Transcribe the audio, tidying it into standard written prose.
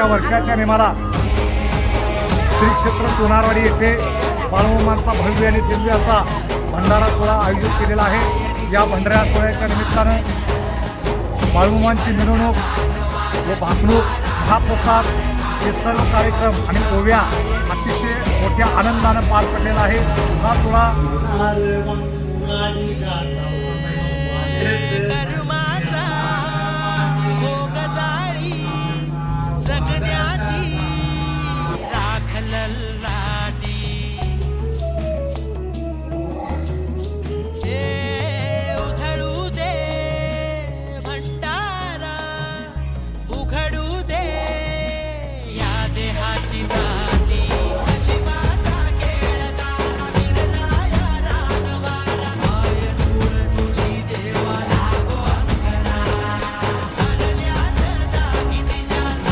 5व्या वर्षाच्या निमाला श्री क्षेत्र सोनारवाडी येथे बाळूमामांचा भव्य आणि दिव्य असा भंडारा सोहळा आयोजित केलेला आहे। या भंडारा सोहळ्याच्या निमित्तानं बाळूमामांची मिरवणूक व भाकणूक, महाप्रसाद हे सर्व कार्यक्रम आणि ओव्या अतिशय मोठ्या आनंदानं पार पडलेला आहे। हा सोहळा